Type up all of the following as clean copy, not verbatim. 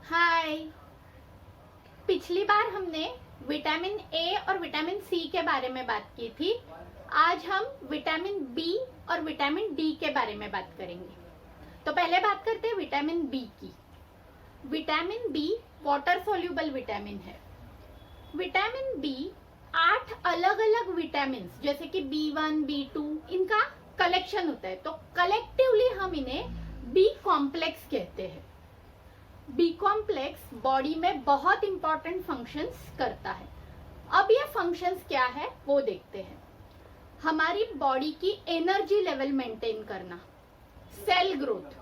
हाय। पिछली बार हमने vitamin A और विटामिन सी के बारे में बात की थी। आज हम विटामिन बी और विटामिन डी के बारे में बात करेंगे। तो पहले बात करते हैं विटामिन बी की। Vitamin B water soluble vitamin है। विटामिन बी 8 अलग अलग विटामिन जैसे कि B1, B2 इनका कलेक्शन होता है, तो कलेक्टिवली हम इन्हें बी कॉम्प्लेक्स कहते हैं। बी कॉम्प्लेक्स बॉडी में बहुत इंपॉर्टेंट फंक्शंस करता है। अब ये फंक्शंस क्या है वो देखते हैं। हमारी बॉडी की एनर्जी लेवल मेंटेन करना, cell growth,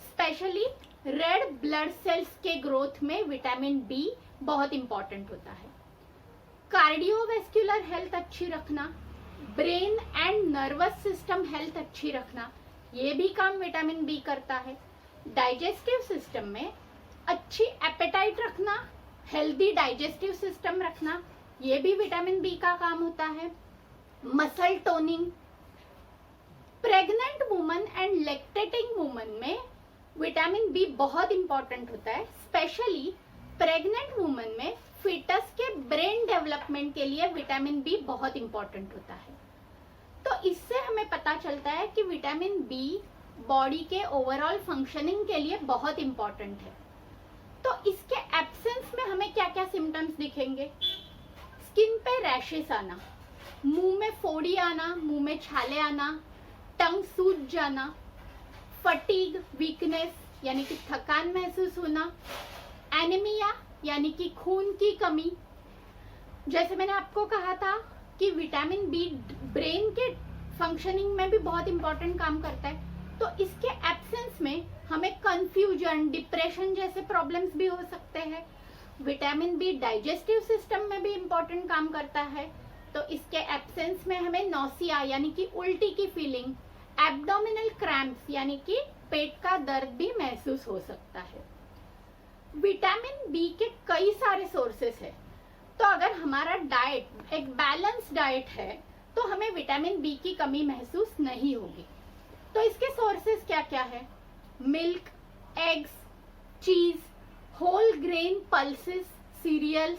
specially red blood cells के ग्रोथ में विटामिन बी बहुत इंपॉर्टेंट होता है। कार्डियोवैस्कुलर हेल्थ अच्छी रखना, brain and nervous system health अच्छी रखना, ये भी काम विटामिन बी करता है। डाइजेस्टिव सिस्टम में अच्छी एपेटाइट रखना, हेल्दी डाइजेस्टिव सिस्टम रखना, ये भी विटामिन बी का काम होता है। Muscle toning, pregnant woman and lactating woman में विटामिन बी बहुत इंपॉर्टेंट होता है। स्पेशली प्रेग्नेंट वुमन में फीटस के ब्रेन डेवलपमेंट के लिए विटामिन बी बहुत इंपॉर्टेंट होता है। तो इससे हमें पता चलता है कि विटामिन बी बॉडी के ओवरऑल फंक्शनिंग के लिए बहुत इंपॉर्टेंट है। तो इसके एब्सेंस में हमें क्या क्या सिम्टम्स दिखेंगे? स्किन पे रैशेस आना, मुंह में फोड़ी आना, मुंह में छाले आना, टंग सूज जाना, फटीग, वीकनेस यानी कि थकान महसूस होना, एनीमिया यानी कि खून की कमी। जैसे मैंने आपको कहा था कि विटामिन बी ब्रेन के फंक्शनिंग में भी बहुत इंपॉर्टेंट काम करता है, तो इसके एब्सेंस में हमें कंफ्यूजन, डिप्रेशन जैसे प्रॉब्लम्स भी हो सकते हैं। विटामिन बी डाइजेस्टिव सिस्टम में भी इंपॉर्टेंट काम करता है, तो इसके एब्सेंस में हमें नौसिया यानी कि उल्टी की फीलिंग, एब्डोमिनल क्रैम्प्स यानी कि पेट का दर्द भी महसूस हो सकता है। विटामिन बी के कई सारे सोर्सेस है, तो अगर हमारा डाइट एक बैलेंस डाइट है तो हमें विटामिन बी की कमी महसूस नहीं होगी। तो इसके सोर्सेस क्या क्या है? Milk, eggs, cheese, whole grain pulses, cereals.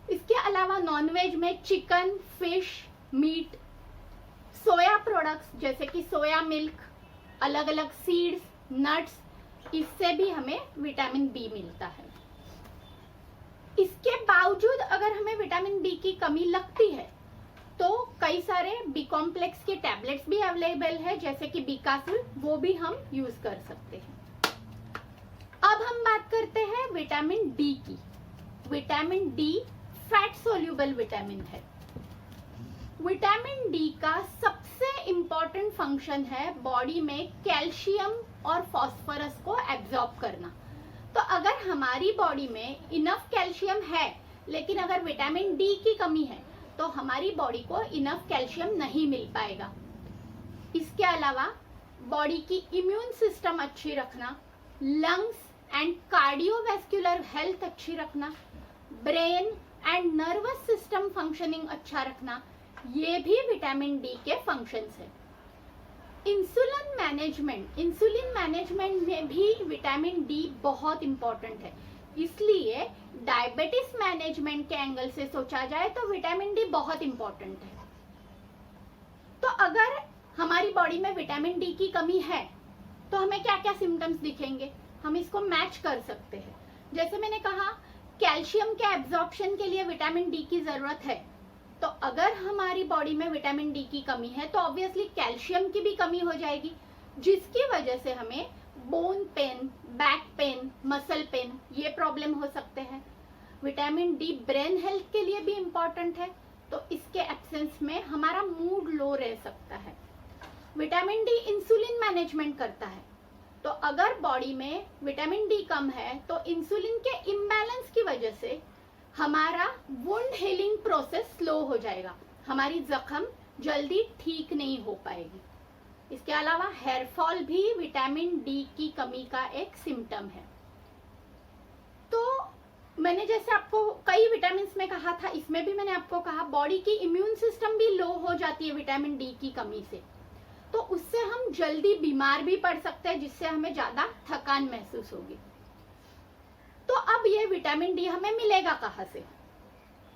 इसके अलावा नॉनवेज में chicken, fish, meat, soya products जैसे कि सोया मिल्क, अलग अलग सीड्स, नट्स, इससे भी हमें विटामिन बी मिलता है। इसके बावजूद अगर हमें विटामिन बी की कमी लगती है तो कई सारे बी कॉम्प्लेक्स के टैबलेट्स भी अवेलेबल है, जैसे कि बीकासुल, वो भी हम यूज कर सकते हैं। अब हम बात करते हैं विटामिन डी की। Vitamin D fat soluble vitamin है। विटामिन डी का सबसे इंपॉर्टेंट फंक्शन है बॉडी में कैल्शियम और फास्फोरस को एब्जॉर्ब करना। तो अगर हमारी बॉडी में इनफ कैल्शियम है लेकिन अगर विटामिन डी की कमी है तो हमारी बॉडी को इनफ कैल्शियम नहीं मिल पाएगा। इसके अलावा बॉडी की इम्यून सिस्टम अच्छी रखना, लंग्स एंड कार्डियोवैस्कुलर हेल्थ अच्छी रखना, brain and nervous system functioning अच्छा रखना, ये भी विटामिन डी के फंक्शंस है। इंसुलिन मैनेजमेंट में भी विटामिन डी बहुत इंपॉर्टेंट है। इसलिए डायबिटीज मैनेजमेंट के एंगल से सोचा जाए तो विटामिन डी बहुत इंपॉर्टेंट है। तो अगर हमारी बॉडी में विटामिन डी की कमी है तो हमें क्या क्या सिम्टम्स दिखेंगे, हम इसको मैच कर सकते हैं। जैसे मैंने कहा, कैल्शियम के एब्जॉर्प्शन के लिए विटामिन डी की जरूरत है, तो अगर हमारी बॉडी में विटामिन डी की कमी है तो ऑब्वियसली कैल्शियम की भी कमी हो जाएगी, जिसकी वजह से हमें bone pen, back pain, muscle pain, ये प्रॉब्लम हो सकते हैं। विटामिन डी ब्रेन हेल्थ के लिए भी इंपॉर्टेंट है, तो इसके एब्सेंस में हमारा मूड लो रह सकता है। विटामिन डी इंसुलिन मैनेजमेंट करता है, तो अगर बॉडी में विटामिन डी कम है तो इंसुलिन के इम्बैलेंस की वजह से हमारा वुंड हीलिंग प्रोसेस स्लो हो जाएगा, हमारी जख्म जल्दी ठीक नहीं हो पाएगी। इसके अलावा हेयर फॉल भी विटामिन डी की कमी का एक सिम्टम है। तो मैंने जैसे आपको कई विटामिन में कहा था, इसमें भी मैंने आपको कहा बॉडी की इम्यून सिस्टम भी लो हो जाती है विटामिन डी की कमी से, तो उससे हम जल्दी बीमार भी पड़ सकते हैं, जिससे हमें ज्यादा थकान महसूस होगी। अब ये विटामिन डी हमें मिलेगा कहाँ से?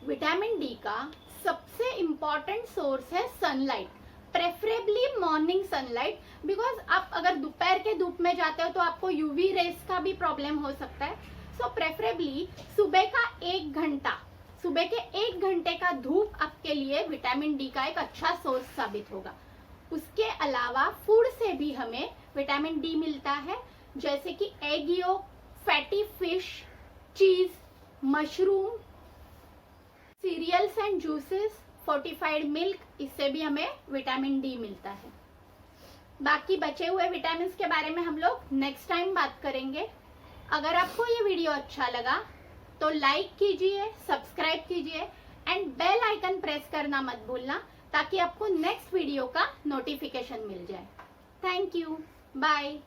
विटामिन डी का सबसे इम्पॉर्टेंट सोर्स है sunlight, preferably morning sunlight, because आप अगर दोपहर के धूप में जाते हो तो आपको यूवी रेस का भी प्रॉब्लम हो सकता है। सो प्रेफरेबली सुबह का 1 घंटा, सुबह के 1 घंटे का धूप आपके लिए विटामिन डी का एक अच्छा सोर्स साबित होगा। उसके अलावा फूड से भी हमें विटामिन डी मिलता है, जैसे कि egg yolk, fatty fish, cheese, mushroom, cereals and juices, fortified milk, इससे भी हमें विटामिन डी मिलता है। बाकी बचे हुए विटामिन के बारे में हम लोग नेक्स्ट टाइम बात करेंगे। अगर आपको ये वीडियो अच्छा लगा तो लाइक कीजिए, सब्सक्राइब कीजिए एंड बेल आइकन प्रेस करना मत भूलना, ताकि आपको नेक्स्ट वीडियो का नोटिफिकेशन मिल जाए। Thank you, bye.